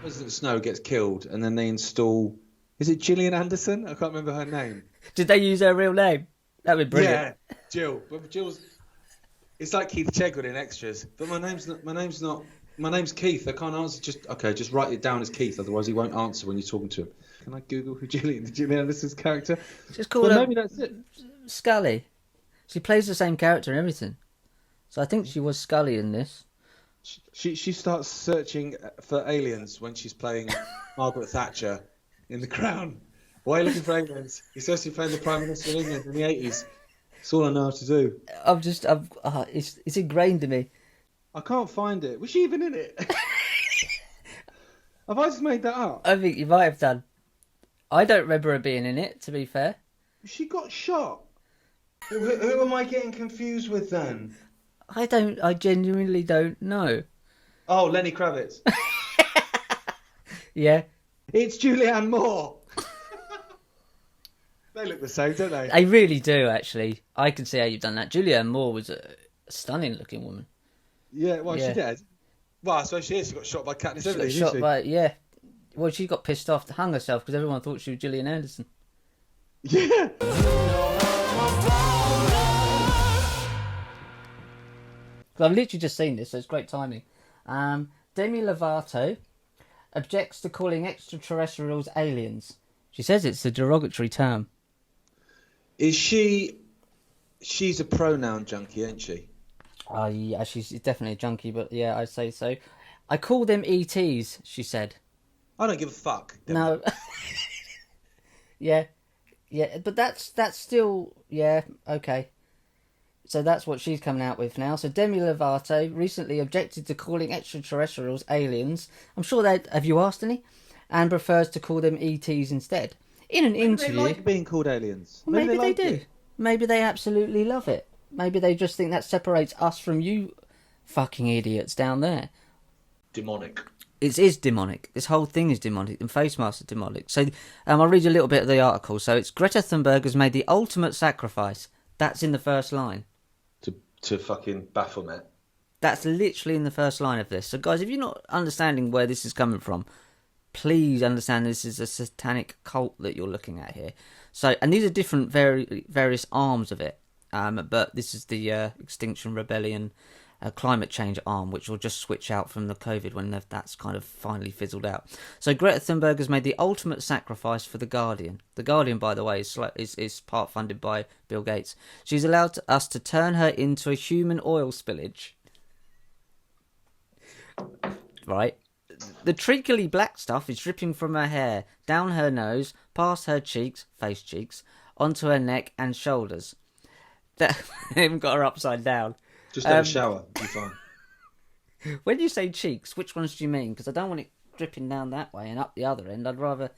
President Snow gets killed, and then they install. Is it Gillian Anderson? I can't remember her name. Did they use her real name? That'd be brilliant. Yeah, Jill. But Jill's. It's like Keith Chegwin in Extras, but my name's not. My name's not. My name's Keith. I can't answer. Just write it down as Keith. Otherwise, he won't answer when you're talking to him. Can I Google who Gillian Anderson's character? Just call her. Maybe that's it. Scully. She plays the same character and everything. So I think she was Scully in this. She starts searching for aliens when she's playing Margaret Thatcher in The Crown. Why are you looking for aliens? You're supposed to be playing the Prime Minister of England in the 80s. That's all I know how to do. It's ingrained in me. I can't find it. Was she even in it? Have I just made that up? I think you might have done. I don't remember her being in it, to be fair. She got shot. Who am I getting confused with then? I genuinely don't know. Oh, Lenny Kravitz. Yeah. It's Julianne Moore. They look the same, don't they? They really do, actually. I can see how you've done that. Julianne Moore was a stunning looking woman. Yeah, well, she did. Well, so she is. She got shot by Katniss Everdeen, She got shot by, yeah. Well, she got pissed off, hung herself because everyone thought she was Gillian Anderson. Yeah. I've literally just seen this, so it's great timing. Demi Lovato objects to calling extraterrestrials aliens. She says it's a derogatory term. Is she... She's a pronoun junkie, ain't she? Yeah, she's definitely a junkie, but yeah, I'd say so. I call them ETs, she said. I don't give a fuck. No. Yeah, but that's still... Yeah, okay. So that's what she's coming out with now. So Demi Lovato recently objected to calling extraterrestrials aliens. I'm sure that... Have you asked any? And prefers to call them ETs instead. In an interview... They like being called aliens. Well, maybe they do. Maybe they absolutely love it. Maybe they just think that separates us from you fucking idiots down there. Demonic. It is demonic. This whole thing is demonic, and face masks are demonic. So I'll read you a little bit of the article. So it's Greta Thunberg has made the ultimate sacrifice. That's in the first line. To fucking Baphomet. That's literally in the first line of this. So guys, if you're not understanding where this is coming from, please understand this is a satanic cult that you're looking at here. So, and these are different various arms of it. But this is the Extinction Rebellion climate change arm, which will just switch out from the COVID when that's kind of finally fizzled out. So Greta Thunberg has made the ultimate sacrifice for The Guardian. The Guardian, by the way, is part funded by Bill Gates. She's allowed us to turn her into a human oil spillage. Right? The treacly black stuff is dripping from her hair, down her nose, past her cheeks, face cheeks, onto her neck and shoulders. That even got her upside down. Just have a shower, you're fine. When you say cheeks, which ones do you mean? Because I don't want it dripping down that way and up the other end. I'd rather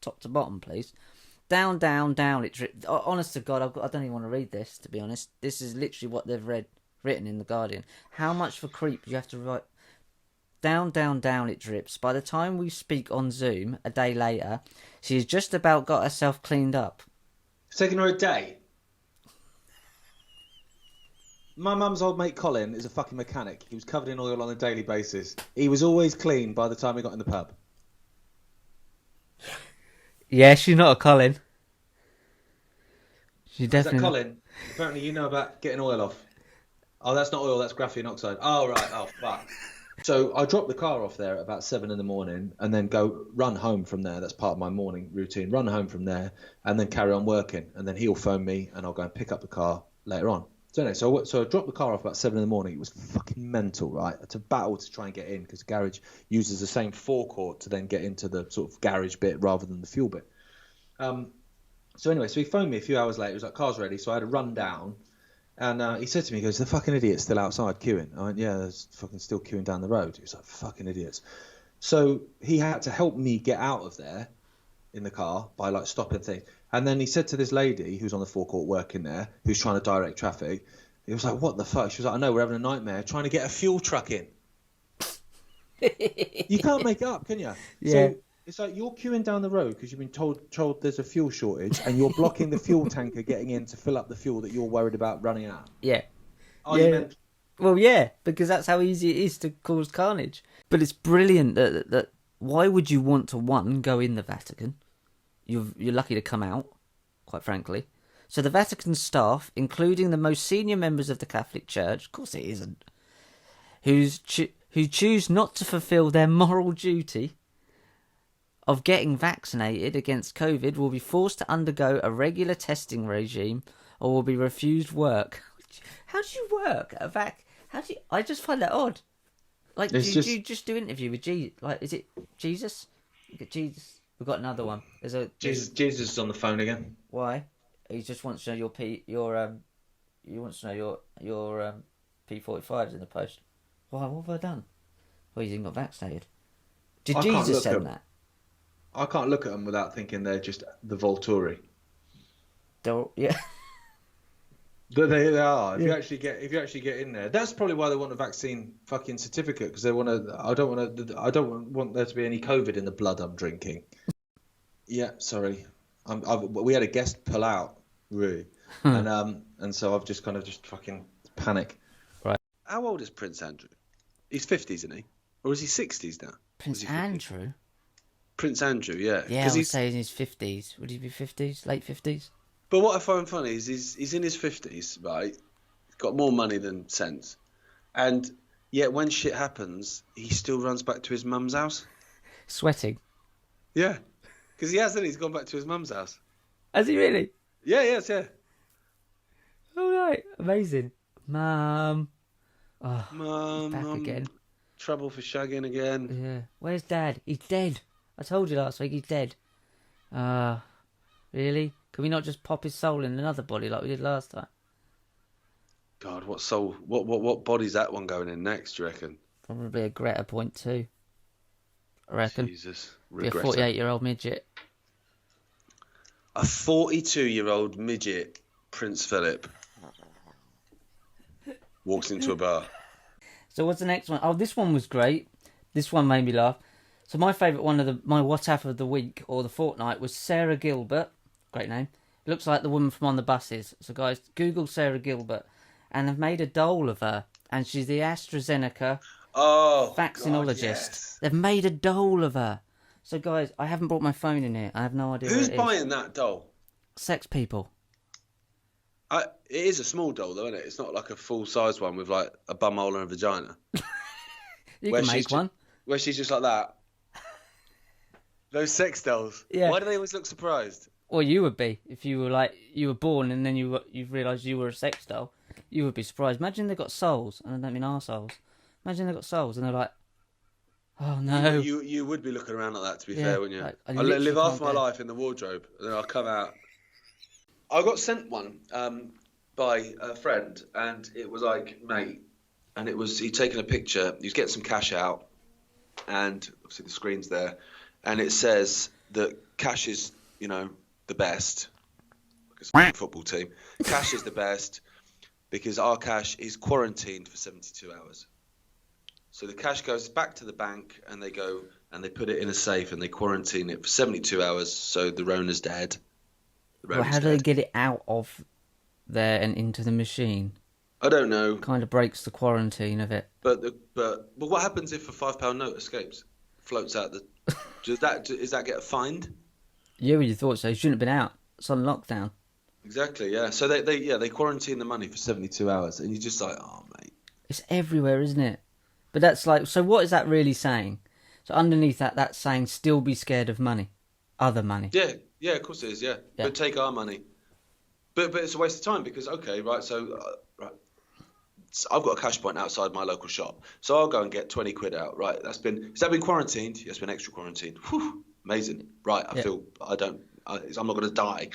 top to bottom, please. Down, down, down. It drips. Honest to God, I don't even want to read this, to be honest. This is literally what they've written in The Guardian. How much for creep do you have to write? Down, down, down it drips. By the time we speak on Zoom, a day later, she has just about got herself cleaned up. It's taken her a day. My mum's old mate Colin is a fucking mechanic. He was covered in oil on a daily basis. He was always clean by the time we got in the pub. Yeah, she's not a Colin. She definitely... Is that Colin? Apparently you know about getting oil off. Oh, that's not oil, that's graphene oxide. Oh, right. Oh, fuck. So I drop the car off there at about 7 in the morning and then run home from there. That's part of my morning routine. Run home from there and then carry on working. And then he'll phone me and I'll go and pick up the car later on. So I dropped the car off about 7 in the morning. It was fucking mental, right? It's a battle to try and get in because the garage uses the same forecourt to then get into the sort of garage bit rather than the fuel bit. So he phoned me a few hours later. He was like, car's ready. So I had to run down. And he said to me, he goes, the fucking idiot's still outside queuing. I went, yeah, there's fucking still queuing down the road. He was like, fucking idiots. So he had to help me get out of there in the car by like stopping things. And then he said to this lady who's on the forecourt working there, who's trying to direct traffic, he was like, what the fuck? She was like, I know, we're having a nightmare trying to get a fuel truck in. You can't make it up, can you? Yeah. So it's like you're queuing down the road because you've been told there's a fuel shortage and you're blocking the fuel tanker getting in to fill up the fuel that you're worried about running out. Yeah. Argument. Well, yeah, because that's how easy it is to cause carnage. But it's brilliant that why would you want to, one, go in the Vatican? You're lucky to come out, quite frankly. So the Vatican staff, including the most senior members of the Catholic Church, of course it isn't, who choose not to fulfil their moral duty of getting vaccinated against COVID, will be forced to undergo a regular testing regime or will be refused work. How do you work at a How do you? I just find that odd. Like, do you just do interview with Jesus? Like, is it Jesus? You get Jesus. We've got another one. There's a Jesus is on the phone again. Why? He just wants to know he wants to know your P45s in the post. Why? What have I done? Well, you didn't got vaccinated. Did Jesus send that? I can't look at them without thinking they're just the Volturi. Yeah. They are. If you actually get in there, that's probably why they want a vaccine fucking certificate, because they want to. I don't want there to be any COVID in the blood I'm drinking. Yeah, sorry. We had a guest pull out, really, and so I've just fucking panic. Right. How old is Prince Andrew? He's 50s, isn't he? Or is he 60s now? Prince Andrew? Prince Andrew, yeah. Yeah, I would say in his 50s. Would he be 50s? Late 50s? But what I find funny is he's in his 50s, right? He's got more money than sense. And yet when shit happens, he still runs back to his mum's house. Sweating? Yeah. Because he hasn't. He's gone back to his mum's house. Has he really? Yeah, yes, yeah. All right. Amazing. Mum. Oh, Mum, back again. Trouble for shagging again. Yeah. Where's Dad? He's dead. I told you last week he's dead. Really? Can we not just pop his soul in another body like we did last time? God, what soul? What body's that one going in next, do you reckon? Probably a Greta point too. I reckon. Jesus. Be a 48-year-old midget. A 42-year-old midget, Prince Philip, walks into a bar. So what's the next one? Oh, this one was great. This one made me laugh. So my favourite one of my WTAF of the week or the fortnight was Sarah Gilbert. Great name. Looks like the woman from On the Buses. So guys, Google Sarah Gilbert, and they've made a doll of her, and she's the AstraZeneca vaccinologist. God, yes. They've made a doll of her. So guys, I haven't brought my phone in here. I have no idea. Who's buying that doll? Sex people. It is a small doll, though, isn't it? It's not like a full-size one with like a bumhole and a vagina. You can make one. Where she's just like that. Those sex dolls. Yeah. Why do they always look surprised? Well, you would be if you were born and then you realised you were a sex doll. You would be surprised. Imagine they've got souls, and I don't mean arseholes. Imagine they've got souls, and they're like, oh no. You would be looking around like that, to be fair, wouldn't you? Like, I live half my life in the wardrobe, and then I'll come out. I got sent one by a friend, and it was like, mate, and it was, he'd taken a picture, he was getting some cash out, and obviously the screen's there, and it says that cash is, the best, because football team, cash is the best, because our cash is quarantined for 72 hours. So the cash goes back to the bank, and they go and they put it in a safe, and they quarantine it for 72 hours, so the Rona's dead. Well, how do they get it out of there and into the machine? I don't know. Kind of breaks the quarantine of it. But what happens if a £5 note escapes, floats out? Does that get fined? Yeah, well, you thought so. It shouldn't have been out. It's on lockdown. Exactly. Yeah. So they quarantine the money for 72 hours, and you're just like, oh mate. It's everywhere, isn't it? But that's like, so what is that really saying? So underneath that's saying still be scared of money, other money. Yeah, of course it is. Yeah. But take our money. But it's a waste of time because so I've got a cash point outside my local shop, so I'll go and get 20 quid out. Right, has that been quarantined? Yes, been extra quarantined. Whew, amazing. Right, I'm not going to die.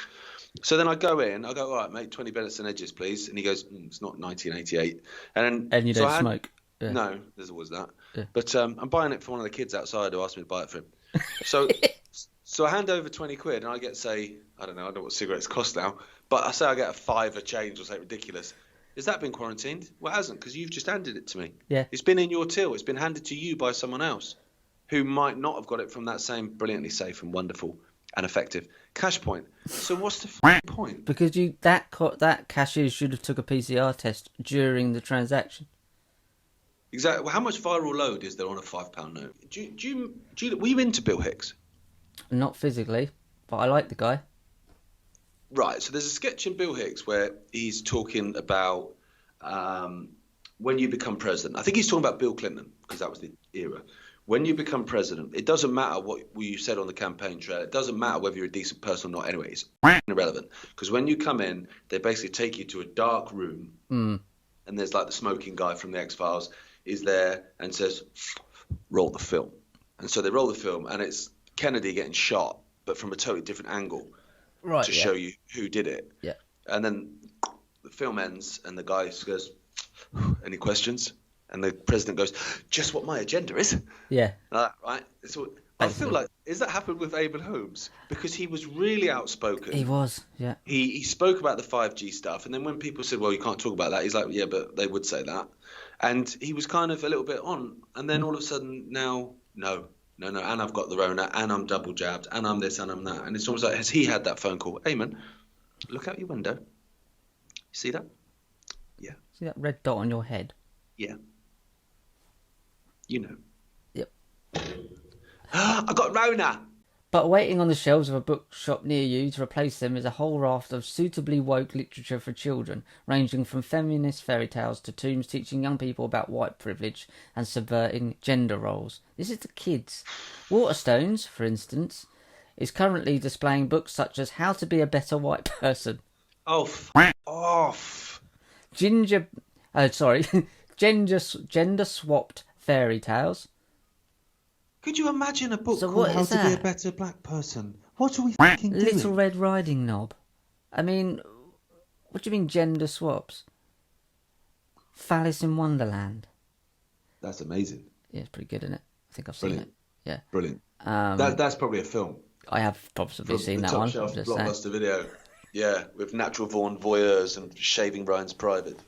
So then I go in, all right, mate, 20 Bennetts and Edges, please. And he goes, it's not 1988. And you don't smoke. Yeah. No, there's always that. Yeah. But I'm buying it for one of the kids outside who asked me to buy it for him. So I hand over 20 quid and I get, say, I don't know what cigarettes cost now, but I say I get a £5 change or something ridiculous. Has that been quarantined? Well, it hasn't, because you've just handed it to me. Yeah. It's been in your till. It's been handed to you by someone else who might not have got it from that same brilliantly safe and wonderful and effective cash point. So what's the point? Because that cashier should have took a PCR test during the transaction. Exactly. Well, how much viral load is there on a £5 note? Were you into Bill Hicks? Not physically, but I like the guy. Right. So there's a sketch in Bill Hicks where he's talking about when you become president. I think he's talking about Bill Clinton because that was the era. When you become president, it doesn't matter what you said on the campaign trail. It doesn't matter whether you're a decent person or not. Anyway, it's irrelevant because when you come in, they basically take you to a dark room, and there's like the smoking guy from the X-Files is there and says, "Roll the film." And so they roll the film, and it's Kennedy getting shot, but from a totally different angle, Right. to show you who did it. Yeah. And then the film ends, and the guy goes, "Any questions?" And the president goes, "Just what my agenda is." Yeah. Right. I feel like, has that happened with Eamon Holmes? Because he was really outspoken. He was, yeah. He spoke about the 5G stuff, and then when people said, "Well, you can't talk about that," he's like, "Yeah, but they would say that." And he was kind of a little bit on, and then all of a sudden now, no, and I've got the Rona, and I'm double jabbed, and I'm this, and I'm that. And it's almost like, has he had that phone call? Eamon, look out your window. You see that? Yeah. See that red dot on your head? Yeah. You know. Yep. I got Rona. But waiting on the shelves of a bookshop near you to replace them is a whole raft of suitably woke literature for children, ranging from feminist fairy tales to tombs teaching young people about white privilege and subverting gender roles. This is the kids. Waterstones, for instance, is currently displaying books such as How to Be a Better White Person. Oh, off. Gender swapped fairy tales. Could you imagine a book So called what How is to Be a that? Better Black Person? What are we fucking doing? Little Red Riding Knob. I mean, what do you mean gender swaps? Phallus in Wonderland. That's amazing. Yeah, it's pretty good, isn't it? I think I've seen Brilliant. it. Yeah. Brilliant. That's probably a film. I have possibly seen the that top one. shelf I'm just saying. blockbuster video. Yeah, with natural born voyeurs and shaving Ryan's private.